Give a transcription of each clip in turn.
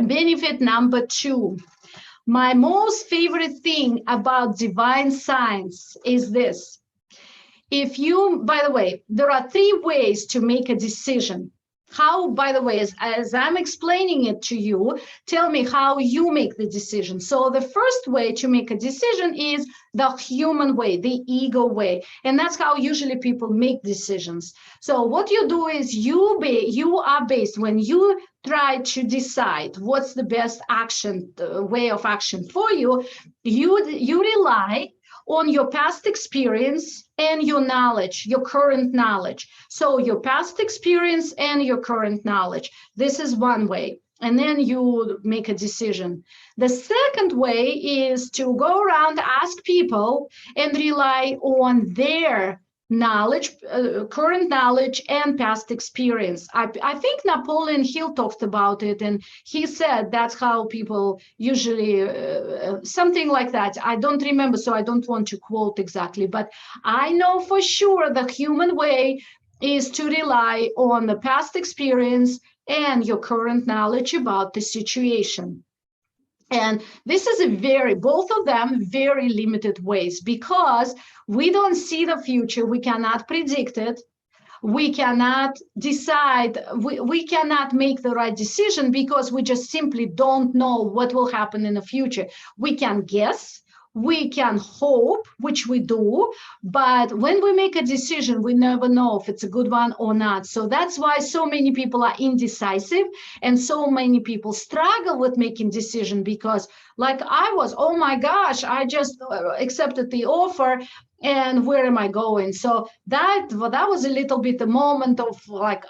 Benefit number 2. My most favorite thing about divine science is this. If you, by the way, there are 3 ways to make a decision. How, by the way, as I'm explaining it to you, tell me how you make the decision. So the first way to make a decision is the human way, the ego way. And that's how usually people make decisions. So what you do is you are based, when you try to decide what's the best action, way of action for you, you rely on your past experience and your knowledge, your current knowledge. So your past experience and your current knowledge. This is one way. And then you make a decision. The second way is to go around, ask people, and rely on their knowledge, current knowledge and past experience. I think Napoleon Hill talked about it, and he said that's how people usually, something like that. I don't remember, so I don't want to quote exactly, but I know for sure the human way is to rely on the past experience and your current knowledge about the situation. And this is both of them very limited ways, because we don't see the future, we cannot predict it, we cannot decide, we cannot make the right decision because we just simply don't know what will happen in the future. We can guess, we can hope, which we do, but when we make a decision, we never know if it's a good one or not. So that's why so many people are indecisive, and so many people struggle with making decision, because like I was, oh my gosh, I just accepted the offer, and where am I going? So that was a little bit the moment of like,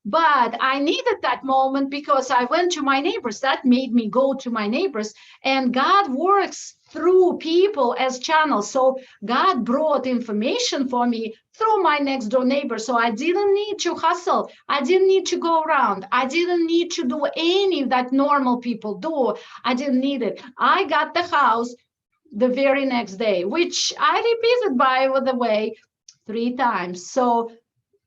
but I needed that moment because I went to my neighbors. That made me go to my neighbors, and God works through people as channels. So God brought information for me through my next door neighbor. So I didn't need to hustle. I didn't need to go around. I didn't need to do any that normal people do. I didn't need it. I got the house the very next day, which I repeated, by the way, 3 times. So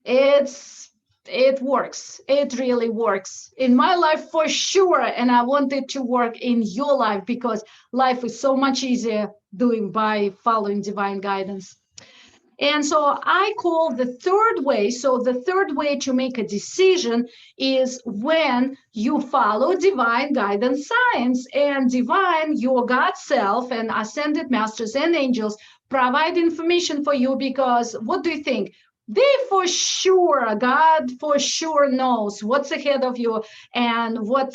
it works. It really works in my life for sure. And I want it to work in your life, because life is so much easier doing by following divine guidance. And so I call the third way. So the third way to make a decision is when you follow divine guidance science, and divine, your God self and ascended masters and angels provide information for you, because what do you think? They for sure, God for sure knows what's ahead of you and what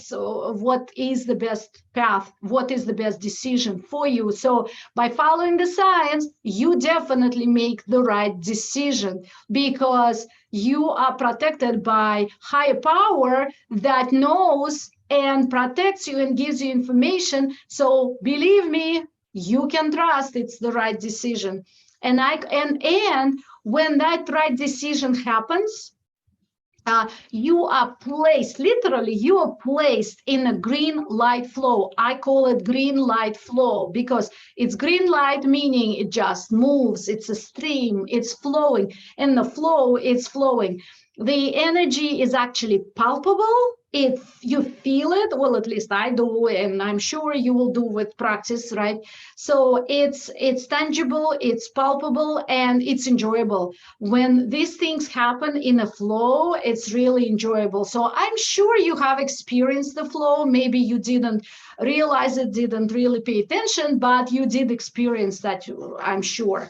is the best path, what is the best decision for you. So by following the science, you definitely make the right decision, because you are protected by higher power that knows and protects you and gives you information. So believe me, you can trust it's the right decision. And when that right decision happens, you are placed, literally, you are placed in a green light flow. I call it green light flow because it's green light, meaning it just moves. It's a stream, it's flowing, and the flow is flowing. The energy is actually palpable. If you feel it, well, at least I do, and I'm sure you will do with practice, right? So it's tangible, it's palpable, and it's enjoyable. When these things happen in a flow, it's really enjoyable. So I'm sure you have experienced the flow. Maybe you didn't realize it, didn't really pay attention, but you did experience that, I'm sure.